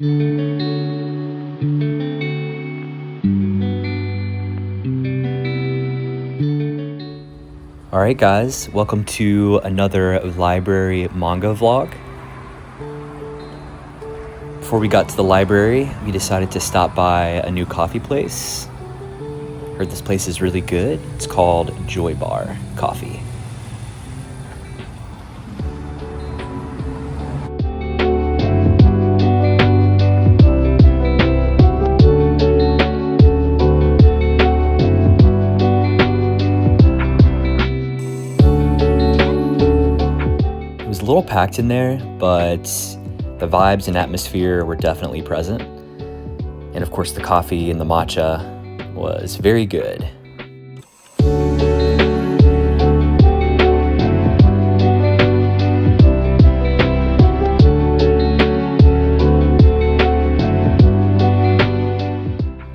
Alright guys, welcome to another library manga vlog. Before we got to the library, we decided to stop by a new coffee place. Heard this place is really good. It's called Joy Bar Coffee. It was a little packed in there, but the vibes and atmosphere were definitely present. And of course the coffee and the matcha was very good.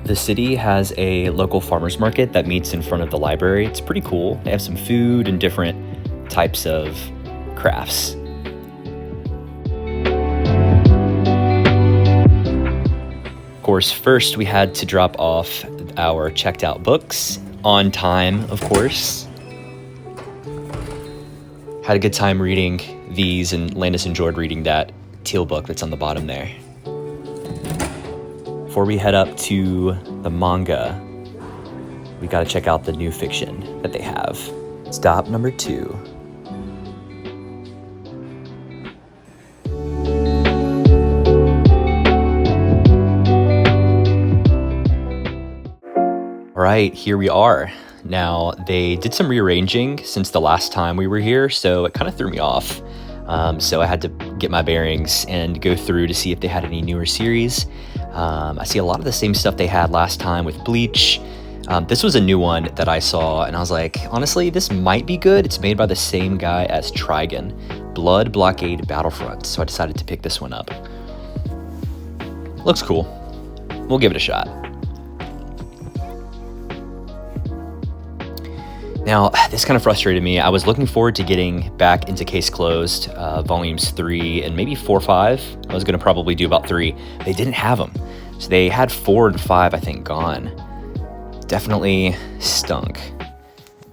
The city has a local farmers market that meets in front of the library. It's pretty cool. They have some food and different types of crafts. Of course, first we had to drop off our checked out books on time, of course. Had a good time reading these, and Landis enjoyed reading that teal book that's on the bottom there. Before we head up to the manga, we gotta check out the new fiction that they have. Stop number 2. Alright, here we are. Now, they did some rearranging since the last time we were here, so it kind of threw me off. So I had to get my bearings and go through to see if they had any newer series. I see a lot of the same stuff they had last time with Bleach. This was a new one that I saw, and I was like, honestly, this might be good. It's made by the same guy as Trigun, Blood Blockade Battlefront, so I decided to pick this one up. Looks cool. We'll give it a shot. Now, this kind of frustrated me. I was looking forward to getting back into Case Closed, volumes 3 and maybe 4, 5. I was gonna probably do about 3. They didn't have them. So they had 4 and 5, I think, gone. Definitely stunk.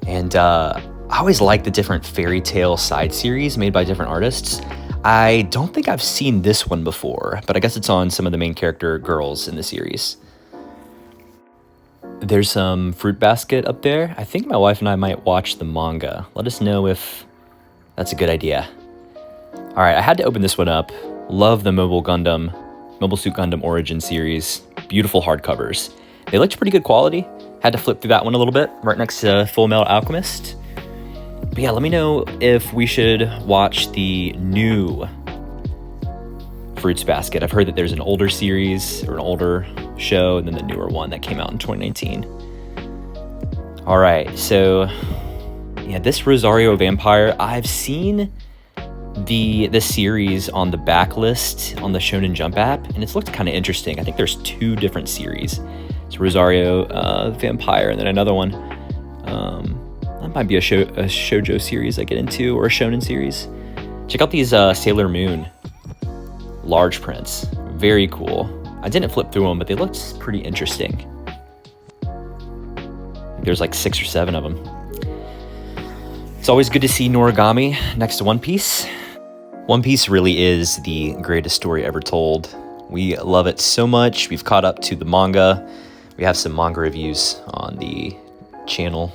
And I always like the different fairy tale side series made by different artists. I don't think I've seen this one before, but I guess it's on some of the main character girls in the series. There's some fruit basket up there. I think my wife and I might watch the manga. Let us know if that's a good idea. All right, I had to open this one up. Love the Mobile Suit Gundam Origin series. Beautiful hardcovers. They looked pretty good quality. Had to flip through that one a little bit, right next to Full Metal Alchemist. But yeah, let me know if we should watch the new Fruits Basket. I've heard that there's an older series or an older show and then the newer one that came out in 2019. All right, so yeah, this Rosario Vampire, I've seen the series on the backlist on the Shonen Jump app, and it's looked kind of interesting. I think there's 2 different series. It's Rosario Vampire and then another one. That might be a shoujo series I get into, or a shonen series. Check out these Sailor Moon large prints. Very cool. I didn't flip through them, but they looked pretty interesting. There's like 6 or 7 of them. It's always good to see Noragami next to One Piece. One Piece really is the greatest story ever told. We love it so much. We've caught up to the manga. We have some manga reviews on the channel.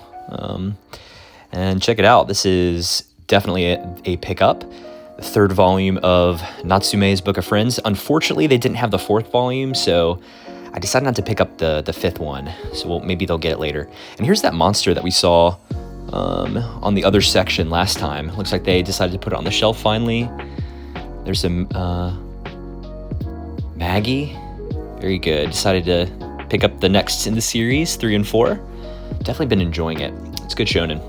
And check it out. This is definitely a pickup. The 3rd volume of Natsume's Book of Friends. Unfortunately, they didn't have the 4th volume, so I decided not to pick up the 5th one. So maybe they'll get it later. And here's that monster that we saw on the other section last time. Looks like they decided to put it on the shelf finally. There's some Maggie. Very good. Decided to pick up the next in the series, 3 and 4. Definitely been enjoying it. It's good shonen.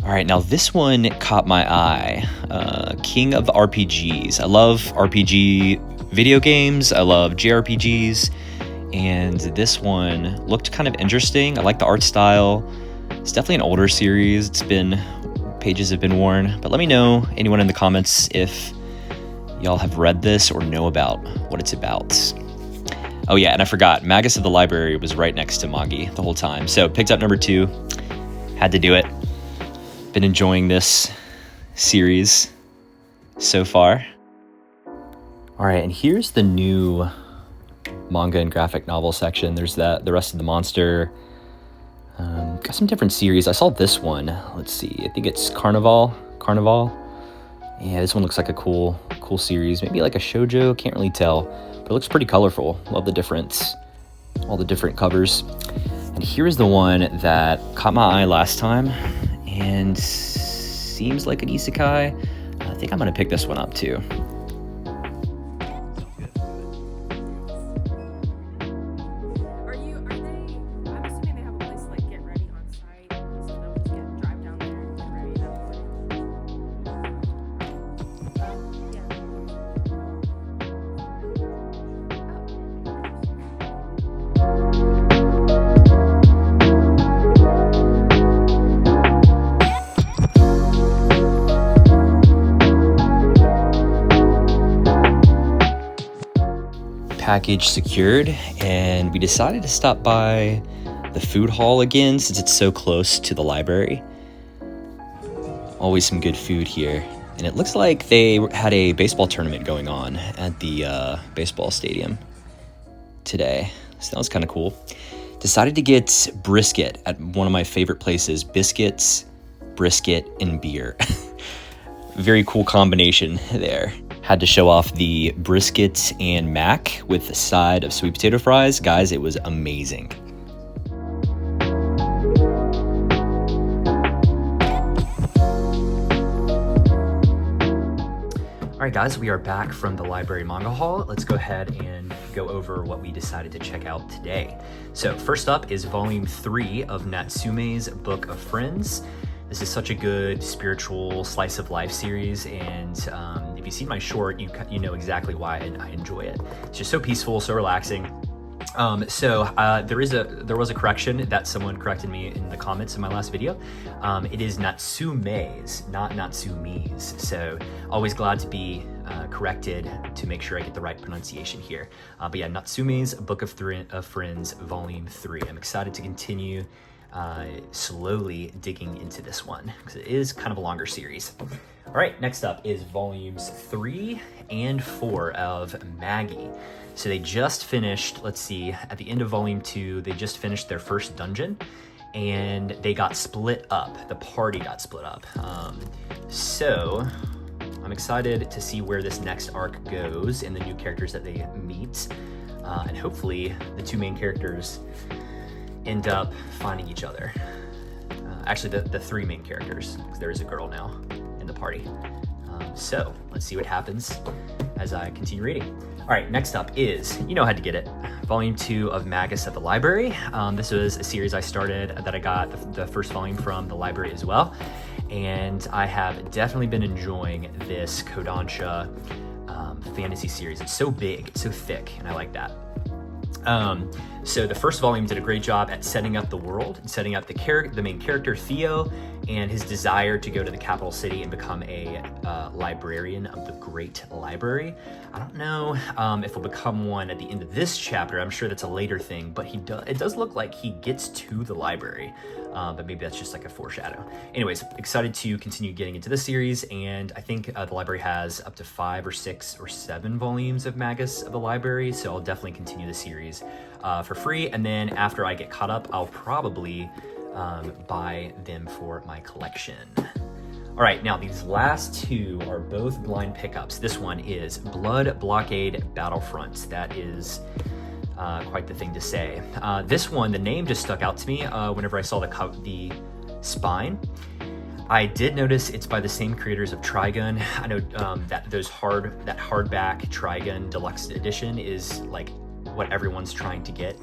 All right, now this one caught my eye. King of RPGs. I love RPG video games. I love JRPGs. And this one looked kind of interesting. I like the art style. It's definitely an older series. Pages have been worn. But let me know, anyone in the comments, if y'all have read this or know about what it's about. Oh yeah, and I forgot, Magus of the Library was right next to Magi the whole time. So picked up number 2, had to do it. Been enjoying this series so far. All right, and here's the new manga and graphic novel section. There's the rest of the monster. Got some different series. I saw this one. Let's see. I think it's Carnival. Yeah, this one looks like a cool series. Maybe like a shoujo. Can't really tell, but it looks pretty colorful. Love all the different covers. And here's the one that caught my eye last time, and seems like an isekai. I think I'm gonna pick this one up too. Package secured, and we decided to stop by the food hall again since it's so close to the library. Always some good food here, and it looks like they had a baseball tournament going on at the baseball stadium today, so that was kind of cool. Decided to get brisket at one of my favorite places. Biscuits, brisket, and beer. Very cool combination there. Had to show off the brisket and mac with a side of sweet potato fries. Guys, it was amazing. All right, guys, we are back from the library manga haul. Let's go ahead and go over what we decided to check out today. So first up is volume 3 of Natsume's Book of Friends. This is such a good spiritual slice of life series, and if you've seen my short, you know exactly why I enjoy it. It's just so peaceful, so relaxing. There was a correction that someone corrected me in the comments in my last video. It is Natsume's, not Natsume's. So always glad to be corrected to make sure I get the right pronunciation here. But yeah, Natsume's Book of Friends, Volume 3. I'm excited to continue slowly digging into this one because it is kind of a longer series. All right, next up is volumes 3 and 4 of Maggie. So they just finished, let's see, at the end of volume 2, they just finished their first dungeon, and they got split up. The party got split up. So I'm excited to see where this next arc goes and the new characters that they meet. And hopefully the two main characters end up finding each other. Actually, the three main characters, because there is a girl now in the party. So let's see what happens as I continue reading. All right, next up is, you know how to get it, volume 2 of Magus at the Library. This was a series I started that I got the first volume from the library as well. And I have definitely been enjoying this Kodansha fantasy series. It's so big, it's so thick, and I like that. So the first volume did a great job at setting up the world, and setting up the main character, Theo, and his desire to go to the capital city and become a librarian of the Great Library. I don't know if he'll become one at the end of this chapter. I'm sure that's a later thing, but it does look like he gets to the library, but maybe that's just like a foreshadow. Anyways, excited to continue getting into this series, and I think the library has up to 5 or 6 or 7 volumes of Magus of the Library, so I'll definitely continue the series for free, and then after I get caught up, I'll probably buy them for my collection. All right, now these last two are both blind pickups. This one is Blood Blockade Battlefront. That is quite the thing to say. This one, the name just stuck out to me whenever I saw the spine. I did notice it's by the same creators of Trigun. I know that hardback Trigun Deluxe Edition is like what everyone's trying to get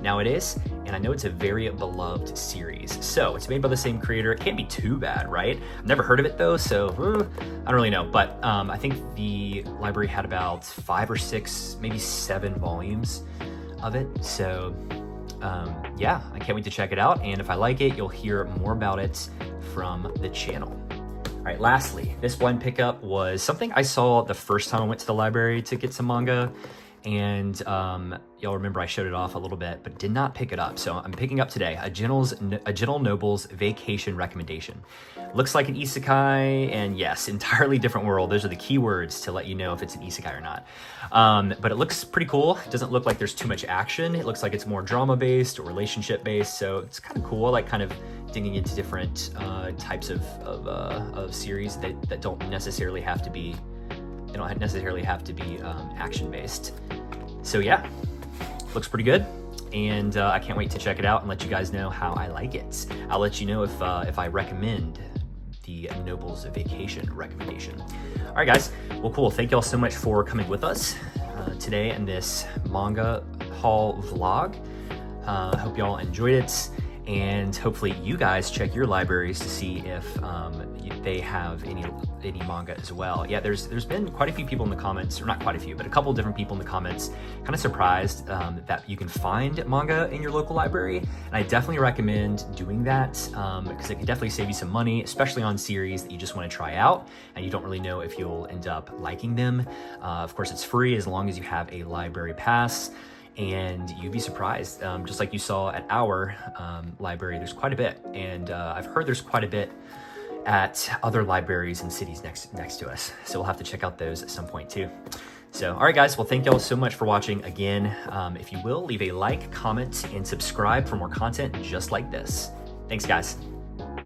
nowadays, and I know it's a very beloved series. So it's made by the same creator. It can't be too bad, right? I've never heard of it though, so I don't really know. But I think the library had about 5 or 6, maybe 7 volumes of it. So yeah, I can't wait to check it out. And if I like it, you'll hear more about it from the channel. All right, lastly, this blind pickup was something I saw the first time I went to the library to get some manga. And y'all remember I showed it off a little bit, but did not pick it up. So I'm picking up today a Gentle Noble's Vacation Recommendation. Looks like an isekai, and yes, entirely different world. Those are the keywords to let you know if it's an isekai or not. But it looks pretty cool. It doesn't look like there's too much action. It looks like it's more drama-based or relationship-based, so it's kind of cool. I like kind of digging into different types of series that don't necessarily have to be action-based. So yeah, looks pretty good, and I can't wait to check it out and let you guys know how I like it. I'll let you know if I recommend the Noble's Vacation recommendation. All right, guys. Well, cool. Thank y'all so much for coming with us today in this manga haul vlog. Hope y'all enjoyed it. And hopefully you guys check your libraries to see if they have any manga as well. Yeah, there's been quite a few people in the comments, or not quite a few, but a couple different people in the comments kind of surprised that you can find manga in your local library. And I definitely recommend doing that because it can definitely save you some money, especially on series that you just want to try out and you don't really know if you'll end up liking them. Of course, it's free as long as you have a library pass. And you'd be surprised, just like you saw at our library, there's quite a bit. And I've heard there's quite a bit at other libraries and cities next to us. So we'll have to check out those at some point too. So, all right, guys. Well, thank y'all so much for watching again. If you will, leave a like, comment, and subscribe for more content just like this. Thanks, guys.